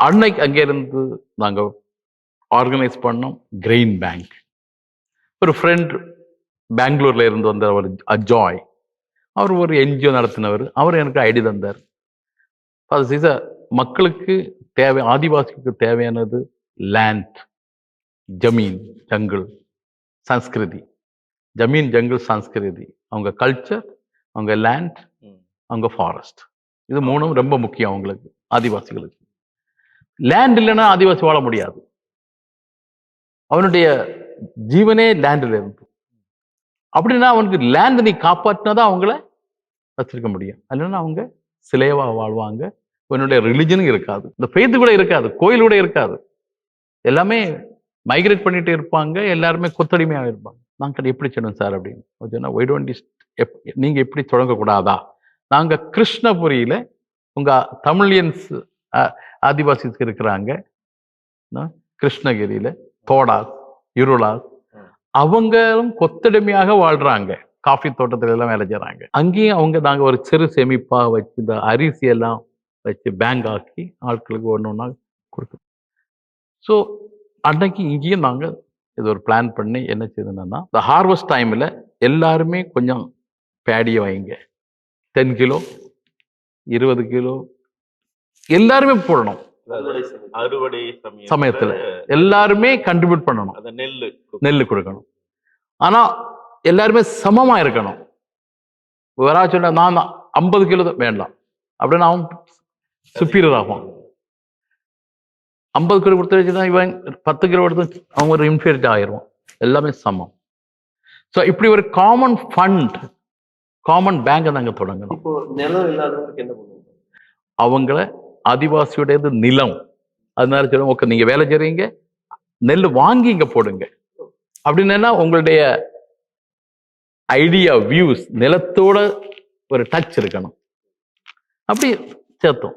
அன்னைக்கு அங்கேருந்து நாங்கள் ஆர்கனைஸ் பண்ணோம் கிரெயின் பேங்க். ஒரு ஃப்ரெண்ட் பெங்களூர்ல இருந்து வந்த ஒரு அஜாய், அவர் ஒரு என்ஜிஓ நடத்தினவர். அவர் எனக்கு ஐடி தந்தார். மக்களுக்கு தேவை, ஆதிவாசிக்கு தேவையானது லேண்ட், ஜமீன், ஜங்கிள், சன்ஸ்கிருதி. ஜமீன், ஜங்கிள், சன்ஸ்கிருதி, அவங்க கல்ச்சர், அவங்க லேண்ட், அவங்க ஃபாரஸ்ட். இது மூணும் ரொம்ப முக்கியம் அவங்களுக்கு, ஆதிவாசிகளுக்கு. லேண்ட் இல்லைன்னா ஆதிவாசி வாழ முடியாது. அவனுடைய ஜீவனே லேண்டில் இருந்து. அப்படின்னா அவனுக்கு லேண்ட் நீ காப்பாற்றினாதான் அவங்கள வச்சிருக்க முடியும். இல்லைன்னா அவங்க சிலைவா வாழ்வாங்க. இவனுடைய ரிலிஜனும் இருக்காது, இந்த ஃபெய்த் கூட இருக்காது, கோயில் கூட இருக்காது. எல்லாமே மைக்ரேட் பண்ணிட்டு இருப்பாங்க, எல்லாருமே கொத்தடிமையாக இருப்பாங்க. நாங்கள் எப்படி செய்யணும் சார் அப்படின்னு சொன்னா, ஒய் டோன்ட் நீங்க எப்படி தொடங்கக்கூடாதா? நாங்க கிருஷ்ணபுரியில உங்க தமிழியன்ஸ் ஆதிவாசிஸ் இருக்கிறாங்க, கிருஷ்ணகிரியில தோடாஸ், இருளாஸ், அவங்களும் கொத்தடிமையாக வாழ்றாங்க. காஃபி தோட்டத்துல எல்லாம் வேலை செய்யறாங்க. அங்கேயும் அவங்க நாங்க ஒரு சிறு சேமிப்பா வச்சு இந்த அரிசி எல்லாம் வச்சு பேங்க் ஆக்கி ஆட்களுக்கு ஒண்ணு கொடுக்கணும். ஸோ அன்னைக்கு இங்கேயும் நாங்க இது ஒரு பிளான் பண்ணி என்ன செய்யணும்னா, இந்த ஹார்வெஸ்ட் டைம்ல எல்லாருமே கொஞ்சம் பேடியை வைங்க, 10 கிலோ 20 கிலோ எல்லாருமே போடணும். அறுவடை சமயத்துல எல்லாருமே கண்ட்ரிபியூட் பண்ணணும், நெல்லு கொடுக்கணும். ஆனா எல்லாருமே சமமா இருக்கணும். வேற சொன்னா நான் 50 கிலோ வேண்டாம் அப்படின்னு அவன் சுப்பீரியர் ஆகும். 50 கிலோ கொடுத்து வச்சுதான் இவன் 10 கிலோ கொடுத்து அவங்க ஒரு இன்ஃபீரியர் ஆயிடுவான். எல்லாமே சமம். ஸோ இப்படி ஒரு காமன் ஃபண்ட், காமன் பேங்கை நாங்கள் தொடங்கணும். இப்போ நிலம் இல்லாதவங்களுக்கு என்ன பண்ணுவோம்? அவங்கள ஆதிவாசியுடையது நிலம், அதனால சொல்லுவோம், ஓகே நீங்க வேலை செய்றீங்க, நெல் வாங்கி இங்க போடுங்க அப்படின்னா உங்களுடைய ஐடியா, வியூஸ் நிலத்தோட ஒரு டச் இருக்கணும். அப்படி சேர்த்தோம்.